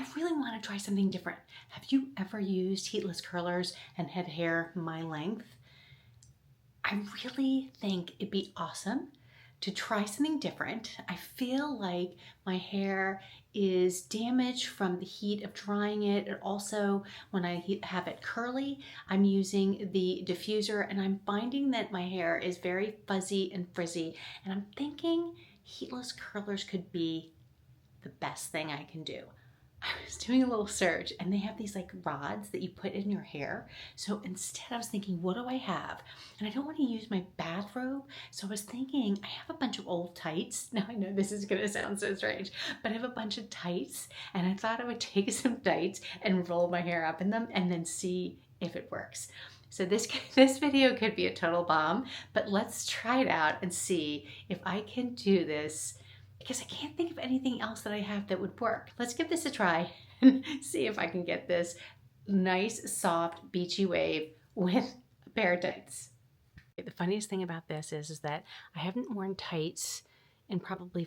I really want to try something different. Have you ever used heatless curlers and had hair my length? I really think it'd be awesome to try something different. I feel like my hair is damaged from the heat of drying it, and also when I have it curly, I'm using the diffuser and I'm finding that my hair is very fuzzy and frizzy, and I'm thinking heatless curlers could be the best thing I can do. I was doing a little search and they have these like rods that you put in your hair. So instead I was thinking, what do I have? And I don't want to use my bathrobe. So I was thinking, I have a bunch of old tights. Now I know this is going to sound so strange, but I have a bunch of tights and I thought I would take some tights and roll my hair up in them and then see if it works. So this video could be a total bomb, but let's try it out and see if I can do this, because I can't think of anything else that I have that would work. Let's give this a try and see if I can get this nice, soft, beachy wave with a pair of tights. The funniest thing about this is that I haven't worn tights in probably,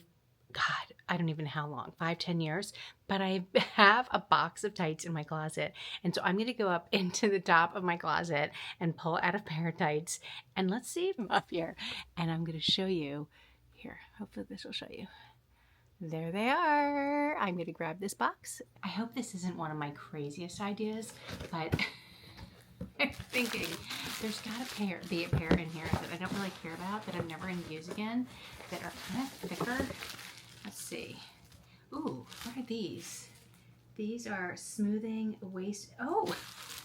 God, I don't even know how long, 5-10 years, but I have a box of tights in my closet. And so I'm going to go up into the top of my closet and pull out a pair of tights. And let's see if I'm up here. And I'm going to show you here. Hopefully this will show you. There they are. I'm going to grab this box. I hope this isn't one of my craziest ideas, but I'm thinking there's got to be a pair in here that I don't really care about, that I'm never going to use again, that are kind of thicker. Let's see. Ooh, what are these? These are smoothing waist. Oh,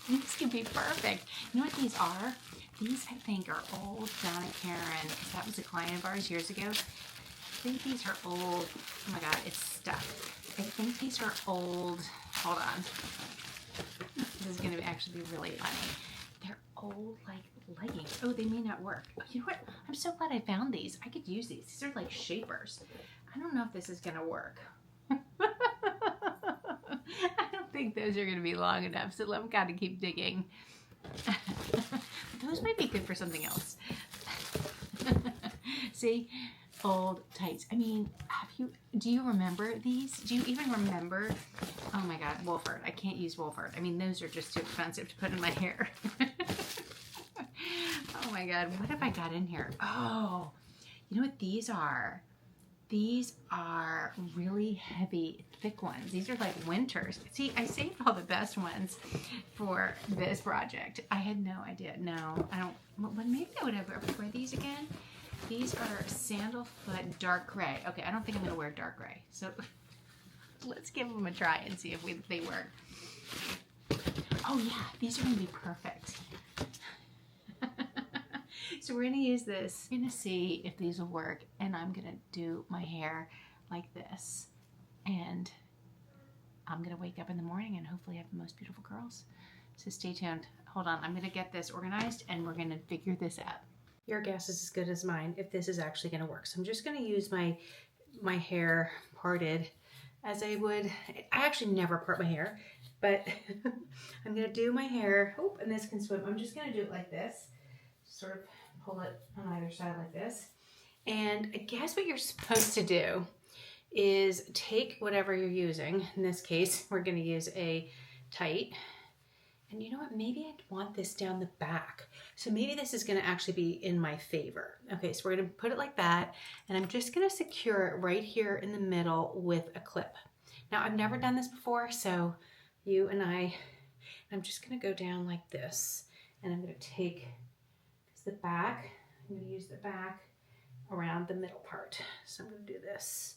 these could be perfect. You know what these are? These, I think, are old Donna Karen, because that was a client of ours years ago. I think these are old. Oh my God, it's stuck. I think these are old. Hold on. This is going to actually be really funny. They're old, like, leggings. Oh, they may not work. Oh, you know what? I'm so glad I found these. I could use these. These are like shapers. I don't know if this is going to work. I don't think those are going to be long enough, so I've got to keep digging. Those might be good for something else. See? Old tights. I mean, do you remember these? Do you even remember? Oh my God, Wolford. I can't use Wolford. I mean, those are just too expensive to put in my hair. Oh my God, what have I got in here? Oh, you know what these are? These are really heavy, thick ones. These are like winters. See, I saved all the best ones for this project. I had no idea. No, I don't. Well, maybe I would ever wear these again. These are sandalfoot dark gray. Okay, I don't think I'm going to wear dark gray. So let's give them a try and see if they work. Oh yeah, these are going to be perfect. So we're going to use this. We're going to see if these will work. And I'm going to do my hair like this. And I'm going to wake up in the morning and hopefully have the most beautiful curls. So stay tuned. Hold on. I'm going to get this organized and we're going to figure this out. Your guess is as good as mine if this is actually going to work. So I'm just going to use my hair parted as I would. I actually never part my hair, but I'm going to do my hair. Oh, and this can swim. I'm just going to do it like this. Sort of pull it on either side like this. And I guess what you're supposed to do is take whatever you're using. In this case, we're going to use a tight. And you know what? Maybe I want this down the back. So maybe this is going to actually be in my favor. Okay, so we're going to put it like that. And I'm just going to secure it right here in the middle with a clip. Now, I've never done this before, so I'm just going to go down like this. And I'm going to take the back. I'm going to use the back around the middle part. So I'm going to do this.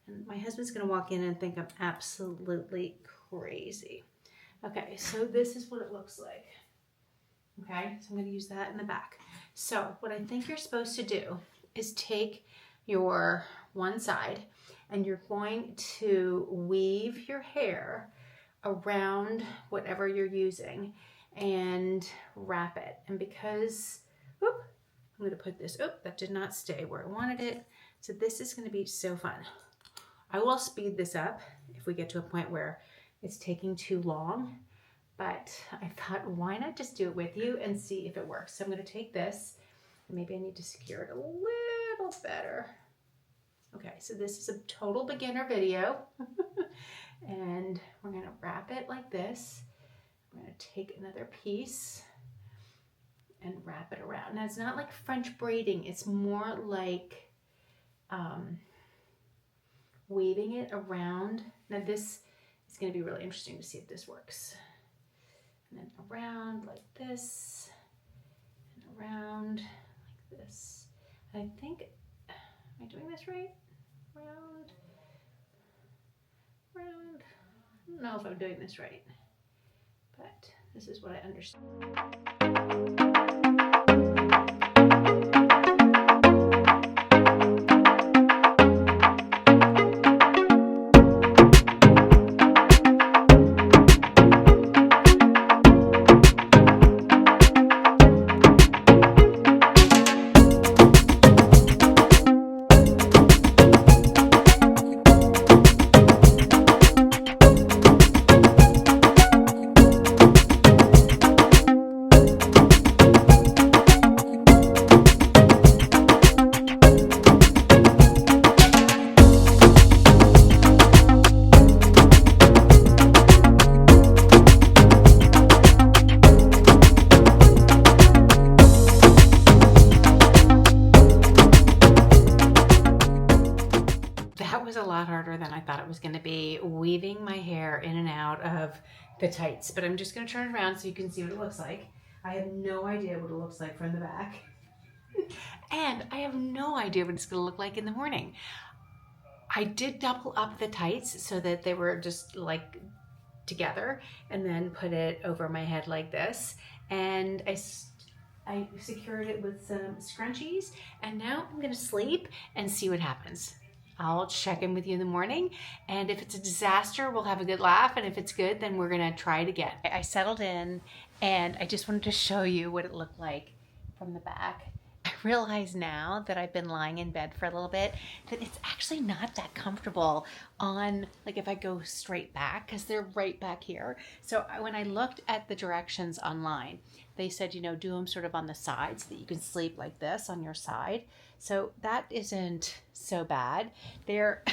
And my husband's going to walk in and think I'm absolutely crazy. Okay, so this is what it looks like. Okay, so I'm going to use that in the back. So what I think you're supposed to do is take your one side and you're going to weave your hair around whatever you're using and wrap it. And because, I'm going to put this, that did not stay where I wanted it. So this is going to be so fun. I will speed this up if we get to a point where it's taking too long, but I thought, why not just do it with you and see if it works? So I'm going to take this, and maybe I need to secure it a little better. Okay, so this is a total beginner video, and we're like this. I'm gonna take another piece and wrap it around. Now it's not like French braiding, it's more like weaving it around. Now this is gonna be really interesting to see if this works. And then around like this, and around like this. I think, am I doing this right? Round, round. I don't know if I'm doing this right, but this is what I understand. That was a lot harder than I thought it was going to be, weaving my hair in and out of the tights. But I'm just going to turn it around so you can see what it looks like. I have no idea what it looks like from the back. And I have no idea what it's going to look like in the morning. I did double up the tights so that they were just like together, and then put it over my head like this. And I secured it with some scrunchies, and now I'm going to sleep and see what happens. I'll check in with you in the morning, and if it's a disaster, we'll have a good laugh, and if it's good, then we're gonna try it again. I settled in, and I just wanted to show you what it looked like from the back. I realize now that I've been lying in bed for a little bit that it's actually not that comfortable on, like if I go straight back, because they're right back here. So when I looked at the directions online, they said, you know, do them sort of on the side so that you can sleep like this on your side. So that isn't so bad. They're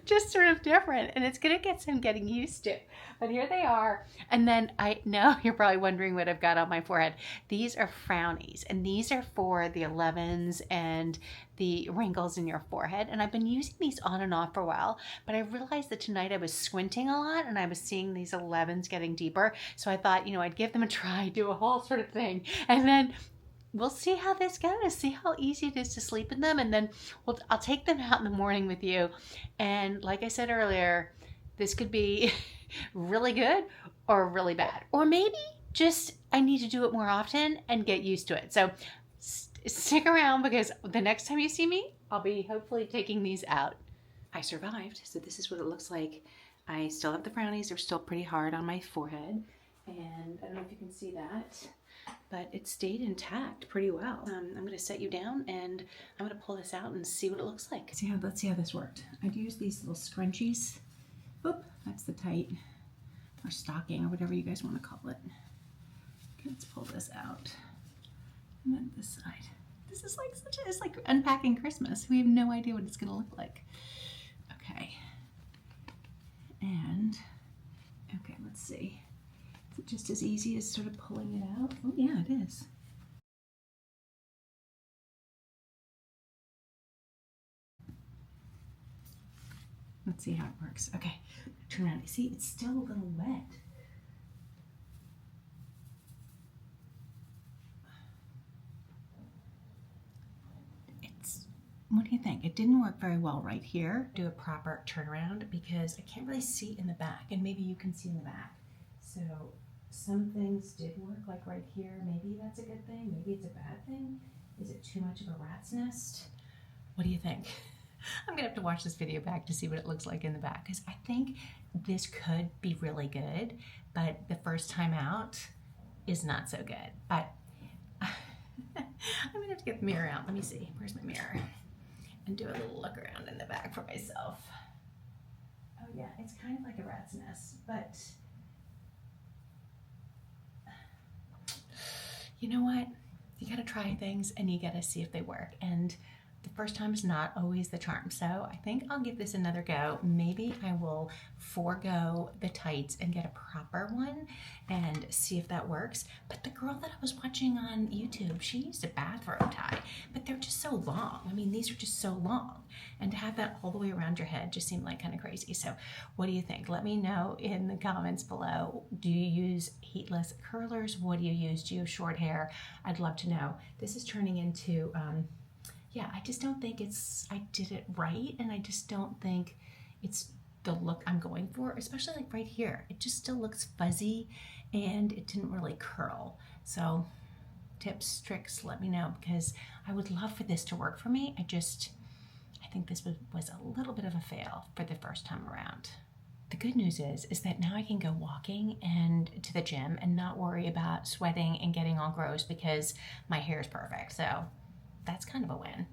just sort of different, and it's gonna get some getting used to. But here they are. And then I know you're probably wondering what I've got on my forehead. These are Frownies, and these are for the 11s and the wrinkles in your forehead. And I've been using these on and off for a while, but I realized that tonight I was squinting a lot and I was seeing these 11s getting deeper. So I thought, you know, I'd give them a try, do a whole sort of thing. And then we'll see how this goes, see how easy it is to sleep in them, and then I'll take them out in the morning with you. And like I said earlier, this could be really good or really bad. Or maybe just I need to do it more often and get used to it. So stick around, because the next time you see me, I'll be hopefully taking these out. I survived, so this is what it looks like. I still have the Frownies, they're still pretty hard on my forehead. And I don't know if you can see that, but it stayed intact pretty well. I'm going to set you down, and I'm going to pull this out and see what it looks like. Let's see how this worked. I'd use these little scrunchies. Oop, that's the tight, or stocking, or whatever you guys want to call it. Okay, let's pull this out. And then this side. This is like it's like unpacking Christmas. We have no idea what it's going to look like. Okay. And, okay, let's see. Is it just as easy as sort of pulling it out? Oh yeah, it is. Let's see how it works. Okay, turn around. See, it's still a little wet. What do you think? It didn't work very well right here. Do a proper turnaround, because I can't really see in the back, and maybe you can see in the back. So some things did work, like right here. Maybe that's a good thing. Maybe it's a bad thing. Is it too much of a rat's nest? What do you think? I'm gonna have to watch this video back to see what it looks like in the back, because I think this could be really good, but the first time out is not so good. But I'm gonna have to get the mirror out. Let me see. Where's my mirror? And do a little look around in the back for myself. Oh yeah, it's kind of like a rat's nest, but you know what? You gotta try things and you gotta see if they work. And the first time is not always the charm. So I think I'll give this another go. Maybe I will forego the tights and get a proper one and see if that works. But the girl that I was watching on YouTube, she used a bathrobe tie, but they're just so long. I mean, these are just so long. And to have that all the way around your head just seemed like kind of crazy. So what do you think? Let me know in the comments below. Do you use heatless curlers? What do you use? Do you have short hair? I'd love to know. This is turning into, yeah, I just don't think I did it right. And I just don't think it's the look I'm going for, especially like right here. It just still looks fuzzy and it didn't really curl. So tips, tricks, let me know, because I would love for this to work for me. I think this was a little bit of a fail for the first time around. The good news is that now I can go walking and to the gym and not worry about sweating and getting all gross because my hair is perfect. So that's kind of a win.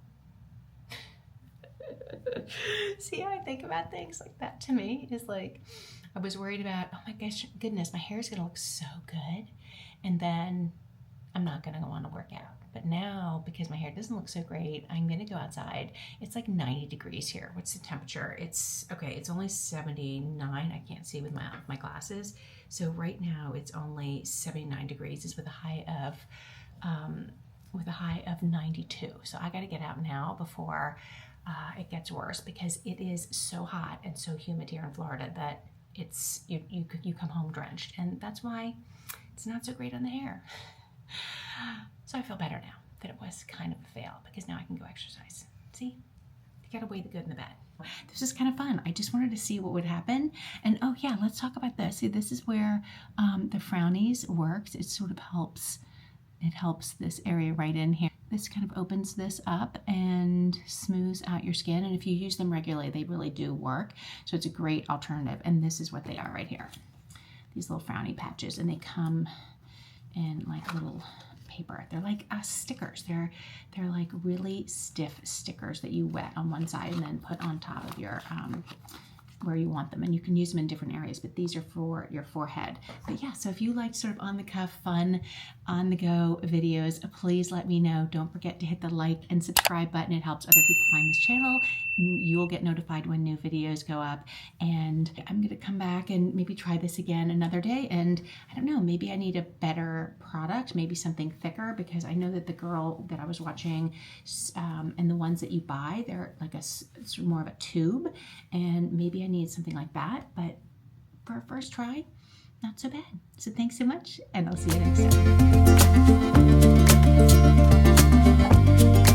See how I think about things like that? To me is like, I was worried about, oh my gosh, goodness, my hair is gonna look so good, and then I'm not gonna want to work out. But now, because my hair doesn't look so great, I'm gonna go outside. It's like 90 degrees here. What's the temperature? It's okay, it's only 79. I can't see with my glasses. So right now it's only 79 degrees. It's with a high of 92. So I gotta get out now before it gets worse, because it is so hot and so humid here in Florida that it's you come home drenched, and that's why it's not so great on the hair. So I feel better now that it was kind of a fail, because now I can go exercise. See, you gotta weigh the good and the bad. This is kind of fun. I just wanted to see what would happen. And oh yeah, let's talk about this. See, this is where the Frownies works. It sort of helps. It helps this area right in here. This kind of opens this up and smooths out your skin. And if you use them regularly, they really do work. So it's a great alternative. And this is what they are right here. These little Frownie patches, and they come in like little paper. They're like stickers. They're like really stiff stickers that you wet on one side and then put on top of your where you want them, and you can use them in different areas, but these are for your forehead. But yeah, so if you like sort of on the cuff, fun, on the go videos, please let me know. Don't forget to hit the like and subscribe button. It helps other people find this channel. You'll get notified when new videos go up, and I'm gonna come back and maybe try this again another day. And I don't know, maybe I need a better product, maybe something thicker, because I know that the girl that I was watching and the ones that you buy, they're like it's more of a tube, and maybe I need something like that. But for a first try, not so bad. So thanks so much, and I'll see you next time.